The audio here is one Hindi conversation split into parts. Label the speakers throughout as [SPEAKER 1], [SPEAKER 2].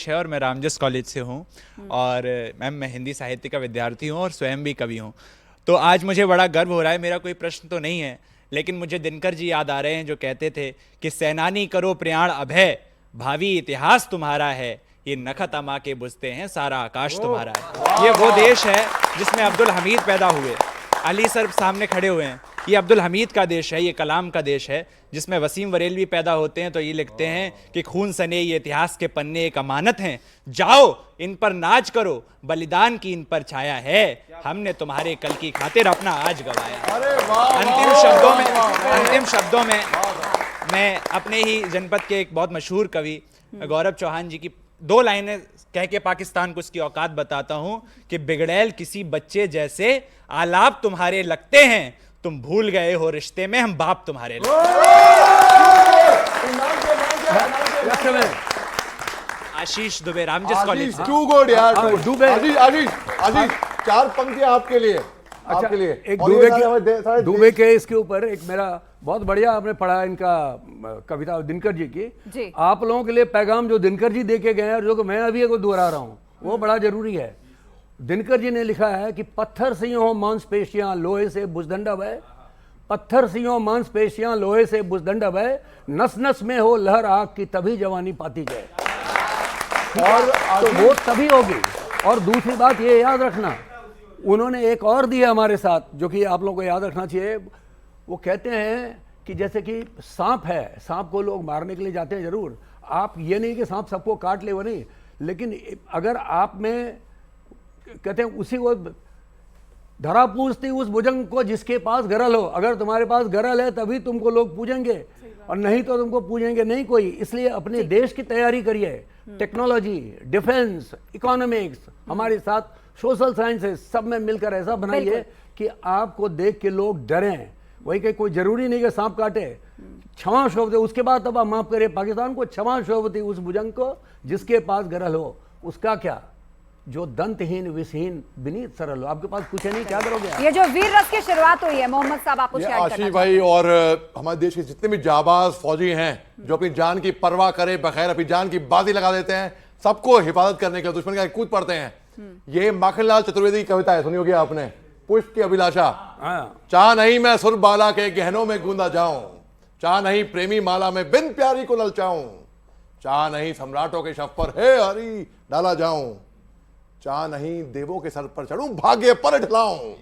[SPEAKER 1] है और मैं रामजस कॉलेज से हूँ और मैम मैं हिंदी साहित्य का विद्यार्थी हूँ और स्वयं भी कवि हूँ। तो आज मुझे बड़ा गर्व हो रहा है। मेरा कोई प्रश्न तो नहीं है, लेकिन मुझे दिनकर जी याद आ रहे हैं जो कहते थे कि सेनानी करो प्रयाण अभय, भावी इतिहास तुम्हारा है, ये नखत अमा के बुझते हैं सारा आकाश तुम्हारा है। ये वो देश है जिसमें अब्दुल हमीद पैदा हुए। अली सर सामने खड़े हुए हैं। ये अब्दुल हमीद का देश है, ये कलाम का देश है, जिसमें वसीम बरेलवी पैदा होते हैं तो ये लिखते हैं कि खून सने ये इतिहास के पन्ने एक अमानत हैं, जाओ इन पर नाच करो, बलिदान की इन पर छाया है, हमने तुम्हारे कल की खातिर अपना आज गवाया। अंतिम शब्दों में मैं अपने ही जनपद के एक बहुत मशहूर कवि गौरव चौहान जी की दो लाइनें कह के पाकिस्तान को उसकी औकात बताता हूं कि बिगड़ैल किसी बच्चे जैसे आलाप तुम्हारे लगते हैं, तुम भूल गए हो रिश्ते में हम बाप तुम्हारे Ashish Dubey, Ramjas college.
[SPEAKER 2] Too good यार, दुबे। आशीष चार पंक्तियां आपके लिए।
[SPEAKER 3] अच्छा,
[SPEAKER 2] आपके लिए
[SPEAKER 3] एक दुबे के इसके ऊपर एक मेरा बहुत बढ़िया आपने पढ़ा इनका कविता दिनकर जी की। आप लोगों के लिए पैगाम जो दिनकर जी दे के गए और जो मैं अभी को दोहरा रहा हूँ वो बड़ा जरूरी है। दिनकर जी ने लिखा है कि पत्थर सी हो मांसपेशियां लोहे से बुजदंडा बह, पत्थर सी हो मांसपेशियां लोहे से बुजदंडा बह, नस नस में हो लहर आग की तभी जवानी पाती जाए। और तो वो तभी होगी। और दूसरी बात ये याद रखना, उन्होंने एक और दिया हमारे साथ जो कि आप लोगों को याद रखना चाहिए। वो कहते हैं कि जैसे कि सांप है, सांप को लोग मारने के लिए जाते हैं जरूर, आप ये नहीं कि सांप सबको काट ले वो नहीं, लेकिन अगर आप में कहते हैं उसी को धरा पूजती उस भुजंग को जिसके पास गरल हो, अगर तुम्हारे पास गरल है तभी तुमको लोग पूजेंगे और नहीं तो तुमको पूजेंगे नहीं कोई। इसलिए अपने देश की तैयारी करिए, टेक्नोलॉजी, डिफेंस, इकोनॉमिक्स, हमारे साथ सोशल साइंसेस सब में मिलकर ऐसा बनाइए कि आपको देख के लोग डरें। वही कि कोई जरूरी नहीं कि सांप काटे, क्षमा शोभते उसके बाद तब आप माफ करिए पाकिस्तान को, क्षमा शोभती उस भुजंग को जिसके पास गरल हो। उसका क्या, जो दंतहीन विषहीन विनीत सरल हो। आपके पास कुछ है नहीं, क्या करोगे?
[SPEAKER 4] ये जो वीर रस की शुरुआत हुई है, मोहम्मद साहब आपको
[SPEAKER 2] आशीष भाई और हमारे देश के जितने भी जाबाज फौजी हैं जो अपनी जान की परवाह करे बगैर अपनी जान की बाजी लगा देते हैं, सबको हिफाजत करने के लिए दुश्मन का कूद पड़ते हैं। ये माखनलाल चतुर्वेदी की कविता है, सुनी होगी आपने, पुष्प की अभिलाषा। चाह नहीं मैं सुर बाला के गहनों में गूंदा जाऊं, चाह नहीं प्रेमी माला में बिन प्यारी को ललचाऊं, चाह नहीं सम्राटों के शव पर हे हरि डाला जाऊं, चाह नहीं देवों के सर पर चढ़ूं भाग्य पर ढलाऊं,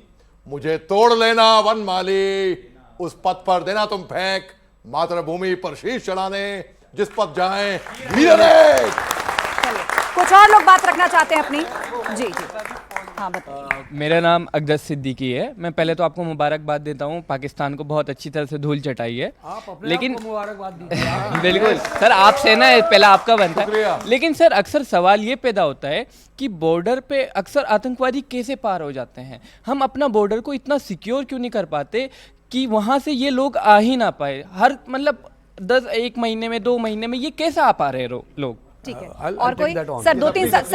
[SPEAKER 2] मुझे तोड़ लेना वनमाली उस पथ पर देना तुम फेंक, मातृभूमि पर शीश चढ़ाने जिस पथ जाएं वीर अनेक।
[SPEAKER 4] कुछ और लोग बात रखना चाहते हैं अपनी। जी जी हाँ बताइए।
[SPEAKER 5] मेरा नाम अक़दस सिद्दीकी है। मैं पहले तो आपको मुबारकबाद देता हूँ, पाकिस्तान को बहुत अच्छी तरह से धूल चटाई है। लेकिन
[SPEAKER 3] मुबारकबाद दीजिए।
[SPEAKER 5] बिल्कुल सर, आपसे ना पहला आपका बनता है। लेकिन सर अक्सर सवाल ये पैदा होता है कि बॉर्डर पे अक्सर आतंकवादी कैसे पार हो जाते हैं। हम अपना बॉर्डर को इतना सिक्योर क्यों नहीं कर पाते कि वहाँ से ये लोग आ ही ना पाए। हर मतलब 1 महीने में 2 महीने में ये कैसे आ पा रहे लोग।
[SPEAKER 4] ठीक है, और कोई सर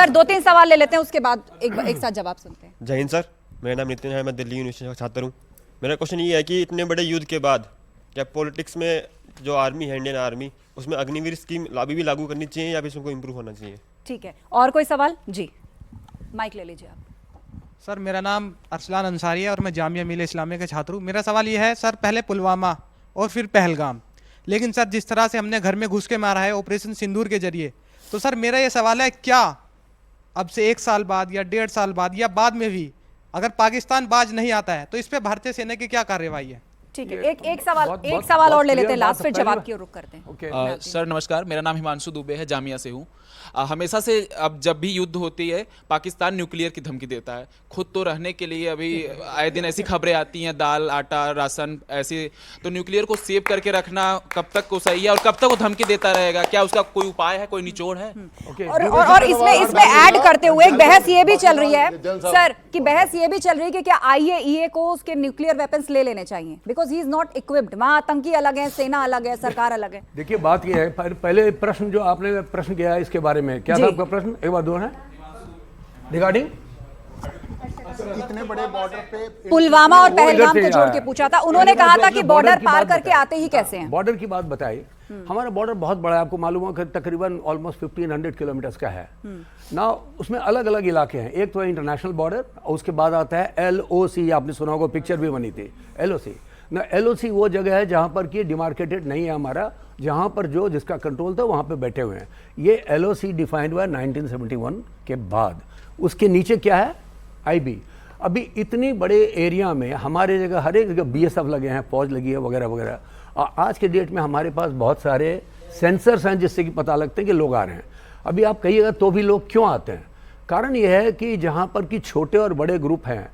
[SPEAKER 4] दो तीन सवाल ले लेते हैं, उसके बाद एक साथ जवाब सुनते हैं।
[SPEAKER 6] जय हिंद सर, मेरा नाम नितिन है, मैं दिल्ली यूनिवर्सिटी का छात्र हूँ। मेरा क्वेश्चन ये है कि इतने बड़े युद्ध के बाद क्या पॉलिटिक्स में जो आर्मी है, इंडियन आर्मी, उसमें अग्निवीर स्कीम भी लागू करनी चाहिए या फिर इसको इम्प्रूव होना चाहिए?
[SPEAKER 4] ठीक है, और कोई सवाल? जी माइक ले लीजिए आप।
[SPEAKER 7] सर मेरा नाम अरसलान अंसारी है और मैं जामिया मिल्लिया इस्लामिया का छात्र हूँ। मेरा सवाल ये है सर, पहले पुलवामा और फिर पहलगाम, लेकिन सर जिस तरह से हमने घर में घुस के मारा है ऑपरेशन सिंदूर के जरिए, तो सर मेरा ये सवाल है क्या अब से 1 साल बाद या 1.5 साल बाद या बाद में भी अगर पाकिस्तान बाज नहीं आता है तो इस पे भारतीय सेना की क्या कार्रवाई है?
[SPEAKER 4] ठीक है, एक सवाल और ले लेते हैं, लास्ट फिर जवाब की ओर रुख करते हैं।
[SPEAKER 8] सर नमस्कार, मेरा नाम हिमांशु दुबे है, जामिया से हूँ। हमेशा से अब जब भी युद्ध होती है पाकिस्तान न्यूक्लियर की धमकी देता है। खुद तो रहने के लिए अभी आए दिन ऐसी खबरें आती हैं, दाल आटा राशन ऐसी, तो न्यूक्लियर को सेव करके रखना कब तक को सही है और कब तक वो धमकी देता रहेगा? क्या उसका कोई उपाय है, कोई निचोड़ है?
[SPEAKER 4] और इसमें ऐड करते हुए एक बहस ये भी चल रही है सर कि बहस ये भी चल रही है कि क्या IAEA को उसके न्यूक्लियर वेपन्स ले लेने चाहिए, because he is not equipped. वहां आतंकी अलग है, सेना अलग है, सरकार अलग है।
[SPEAKER 3] देखिए बात ये है, पहले प्रश्न जो आपने प्रश्न किया है इसके बारे में क्या था आपका प्रश्न? एक बार दोहराएं रिगार्डिंग
[SPEAKER 2] इतने बड़े बॉर्डर पे
[SPEAKER 4] पुलवामा और पहलगाम को जोड़ के पूछा था। उन्होंने कहा था कि बॉर्डर पार करके आते ही कैसे हैं।
[SPEAKER 3] बॉर्डर की बात बताई। हमारा बॉर्डर बहुत बड़ा है, आपको मालूम हो कि तकरीबन ऑलमोस्ट 1500 किलोमीटर्स का है ना। उसमें अलग अलग इलाके हैं, एक तो है इंटरनेशनल बॉर्डर और उसके बाद आता है LOC, आपने सुना होगा, पिक्चर भी बनी थी LOC ना। LOC वो जगह है जहाँ पर कि डिमार्केटेड नहीं है हमारा, जहाँ पर जो जिसका कंट्रोल था वहाँ पे बैठे हुए हैं। ये LOC डिफाइंड हुआ 1971 के बाद। उसके नीचे क्या है, IB। अभी इतनी बड़े एरिया में हमारे जगह हर एक जगह BSF लगे हैं, फौज लगी है वगैरह वगैरह। और आज के डेट में हमारे पास बहुत सारे सेंसर्स हैं जिससे कि पता लगता है कि लोग आ रहे हैं। अभी आप कहिएगा तो भी लोग क्यों आते हैं, कारण यह है कि जहाँ पर कि छोटे और बड़े ग्रुप हैं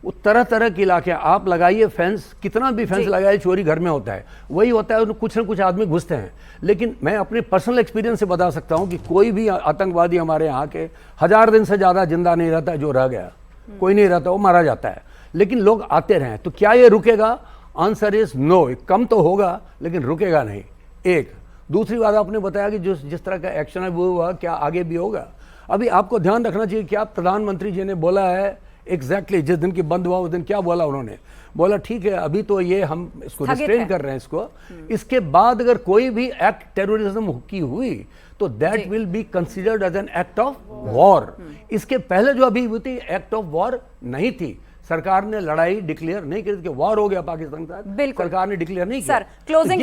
[SPEAKER 3] वो तरह तरह के इलाके, आप लगाइए फेंस, कितना भी फेंस लगाइए, चोरी घर में होता है, वही होता है, कुछ ना कुछ आदमी घुसते हैं। लेकिन मैं अपने पर्सनल एक्सपीरियंस से बता सकता हूँ कि कोई भी आतंकवादी हमारे यहाँ के 1000 दिन से ज़्यादा जिंदा नहीं रहता, जो रह गया कोई नहीं रहता, वो मारा जाता है। लेकिन लोग आते रहे, तो क्या ये रुकेगा? Answer is no. कम तो होगा लेकिन रुकेगा नहीं। एक दूसरी बात आपने बताया कि जिस तरह का एक्शन है वो हुआ, क्या आगे भी होगा? अभी आपको ध्यान रखना चाहिए कि आप प्रधानमंत्री जी ने बोला है एग्जैक्टली जिस दिन की बंद हुआ उस दिन क्या बोला उन्होंने, बोला ठीक है अभी तो ये हम इसको रिस्ट्रेन कर रहे हैं इसको, इसके बाद अगर कोई भी एक्ट टेररिज्म की हुई तो that will be considered as an act of war. इसके पहले जो अभी हुई थी एक्ट ऑफ वॉर नहीं थी, सरकार ने लड़ाई डिक्लेयर नहीं की, वॉर हो गया पाकिस्तान के साथ, सरकार ने डिक्लेयर नहीं किया।
[SPEAKER 4] Sir closing